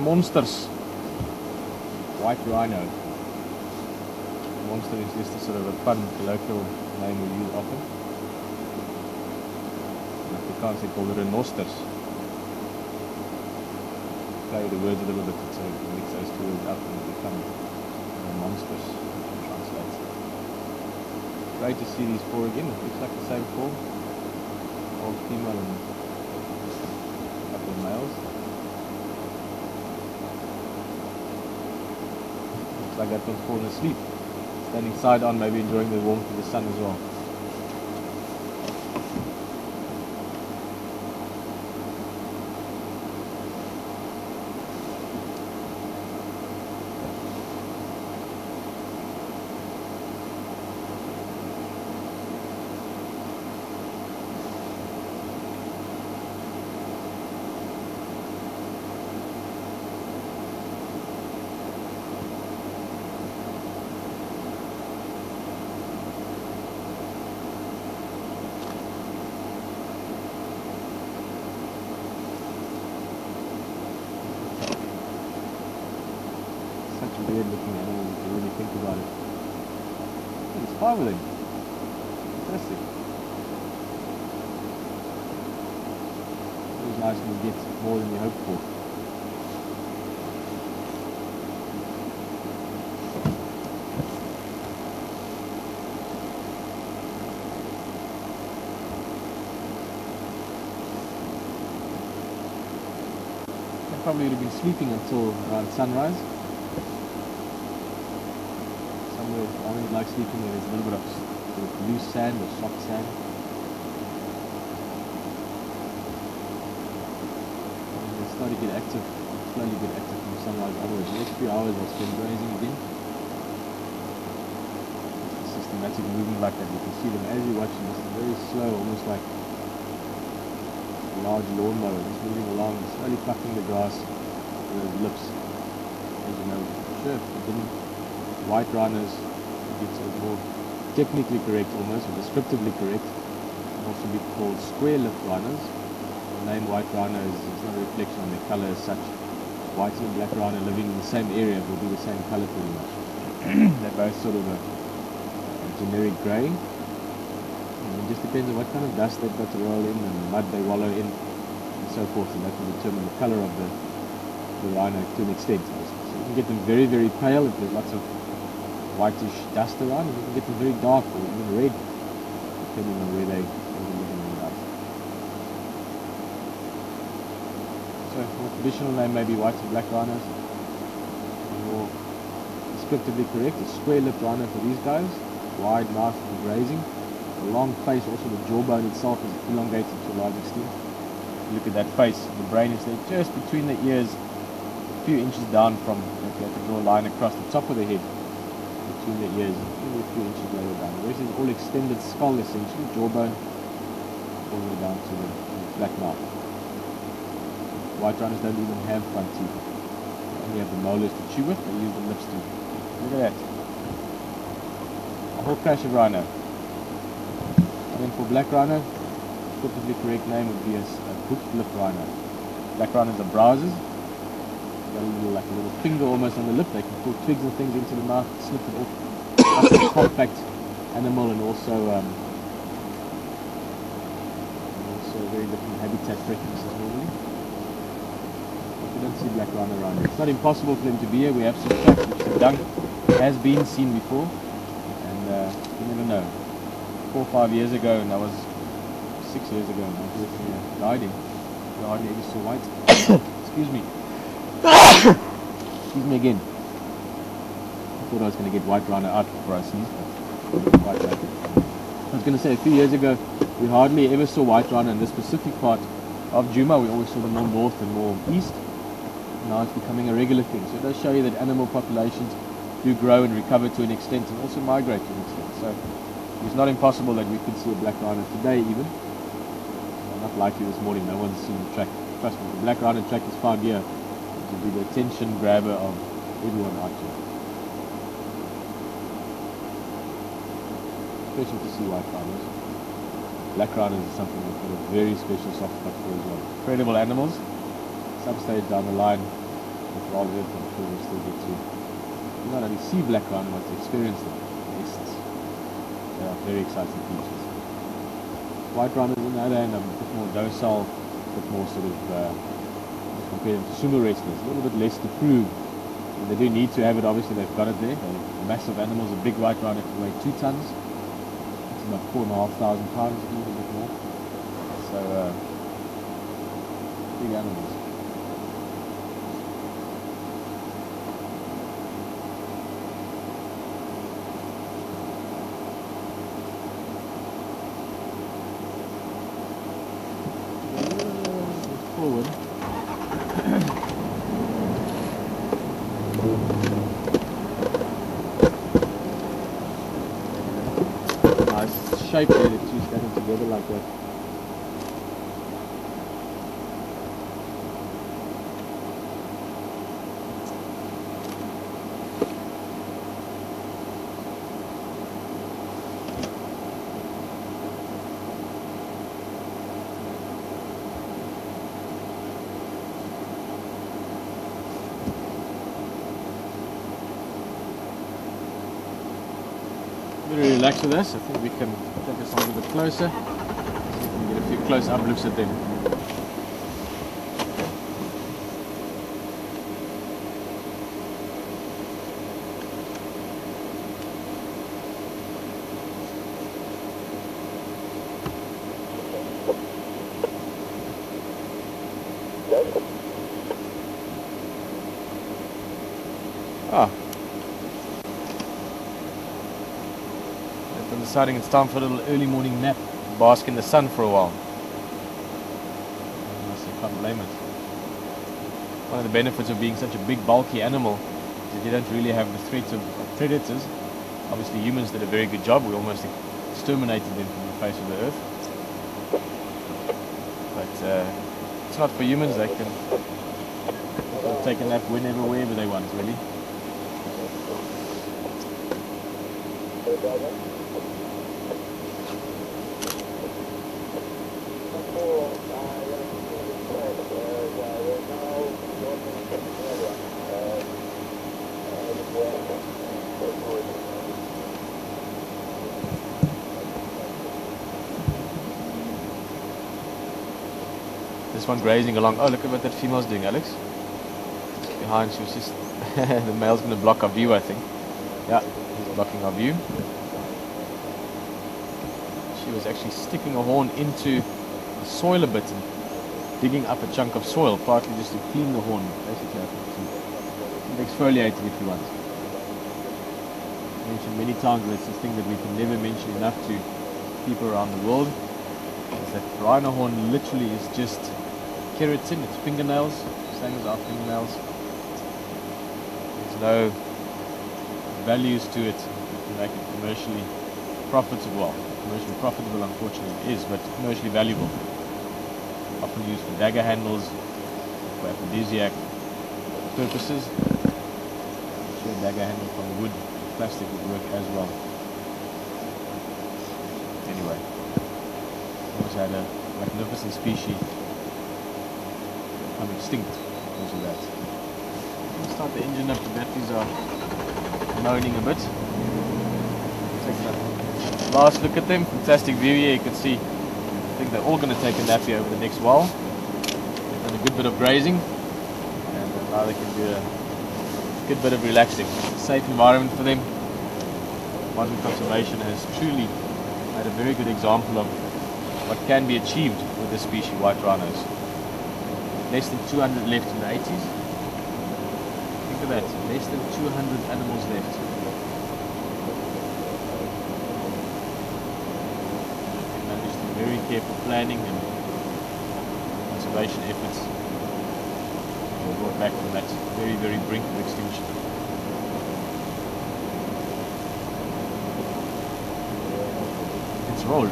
monsters. White rhino. Monster is just a sort of a fun colloquial name we use often. In Afrikaans they call it rhinosters. Play the words a little bit, so you mix those two words up and they become monsters, which translates. Great to see these four again. It looks like the same four. Old female and a couple of males. Looks like that one's fallen asleep. Standing side on, maybe enjoying the warmth of the sun as well. Such a weird looking animal if you really think about it. There's 5 of them. Fantastic. Always nice when you get more than you hope for. They probably would have been sleeping until around sunrise. I always like sleeping where there's a little bit of sort of loose sand or soft sand. And they start to get active, slowly get active from sunrise onwards. The next few hours I'll spend grazing again. It's a systematic movement like that. You can see them as you're watching this, very slow, almost like a large lawnmower, just moving along, slowly plucking the grass with those lips. As you know, sure, white rhinos, it's more technically correct almost, or descriptively correct, can also be called square-lipped rhinos. The name white rhino is not a reflection on their colour as such. White and black rhino living in the same area will be the same colour pretty much. They're both sort of a generic grey. And it just depends on what kind of dust they've got to roll in and mud they wallow in and so forth, and that will determine the colour of the rhino to an extent. So you can get them very, very pale if there's lots of whitish dust around, and you can get them very dark or even red, depending on where they live in the night. So, more traditional name may be white and black rhinos. More descriptively correct, a square-lipped rhino for these guys, wide mouth for grazing, a long face, also the jawbone itself is elongated to a large extent. Look at that face, the brain is there just between the ears, a few inches down from, if you have to draw a line across the top of the head, between the ears, maybe a few inches lower down. The rest is all extended skull essentially, jawbone, all the way down to the black mouth. White rhinos don't even have front teeth. They only have the molars to chew with, they use the lips to. Look at that. A whole crash of rhino. And then for black rhino, the perfectly correct name would be a hooked lip rhino. Black rhinos are browsers. Got a little, like a little finger almost on the lip. They can pull twigs and things into the mouth, snip it off. That's a compact animal, and also very different habitat preferences normally. But we don't see black rhino around here. It's not impossible for them to be here. We have some tracks which the dung has been seen before, and you never know. 4 or 5 years ago, and I was 6 years ago, and I was working here guiding. I hardly ever saw white. Excuse me. Excuse me again. I thought I was going to get white rhino out before I sneezed, but quite late. I was going to say, a few years ago, we hardly ever saw white rhino in this specific part of Djuma. We always saw them more north and more east. Now it's becoming a regular thing. So it does show you that animal populations do grow and recover to an extent, and also migrate to an extent. So it's not impossible that we could see a black rhino today even. Not likely this morning, no one's seen the track. Trust me, the black rhino track is found here. It will be the attention grabber of everyone out here. Special to see white rhinos. Black rhinos is something I've got a very special soft spot for as well. Incredible animals. Some stage down the line, with wild earth, I'm sure we'll still get to not only see black rhino, but to experience them. Yes, they are very exciting creatures. White rhinos, on the other hand, are a bit more docile, a bit more sort of, compared to sumo wrestlers, a little bit less to prove. And they do need to have it, obviously they've got it there. They're massive animals. A big white rhino can weigh 2 tons. It's about 4,500 pounds, even a bit more. So, big animals. Forward. Nice shape there, the two standing together like that. Very relaxed with us. I think we can take this a little bit closer. So we can get a few close-up looks at them. Ah. I'm deciding it's time for a little early morning nap, bask in the sun for a while. I can't blame it. One of the benefits of being such a big bulky animal is that you don't really have the threat of predators. Obviously humans did a very good job, we almost exterminated them from the face of the earth. But it's not for humans, they can take a nap whenever, wherever they want really. This one grazing along. Oh, look at what that female's doing, Alex. Behind, she was just the male's going to block our view, I think. Yeah, he's blocking our view. She was actually sticking a horn into the soil a bit and digging up a chunk of soil, partly just to clean the horn, basically, I think, to exfoliate it if you want. I mentioned many times that it's this thing that we can never mention enough to people around the world, is that rhino horn literally is just keratin, it's fingernails, same as our fingernails. There's no values to it to make it commercially profitable. Well, commercially profitable unfortunately it is, but commercially valuable. Often used for dagger handles, for aphrodisiac purposes. Sure, a dagger handle from wood, plastic would work as well. Anyway, we also had a magnificent species become extinct because of that. Let's start the engine up, the batteries are moaning a bit. Take a last look at them, fantastic view here, you can see. I think they're all going to take a nap here over the next while. They've done a good bit of grazing and now they can do a good bit of relaxing. It's a safe environment for them. Modern conservation has truly made a very good example of what can be achieved with this species, white rhinos. Less than 200 left in the 80s. Think of that, less than 200 animals left. They managed through very careful planning and conservation efforts. They were brought back from that very, very brink of extinction. It's rolled.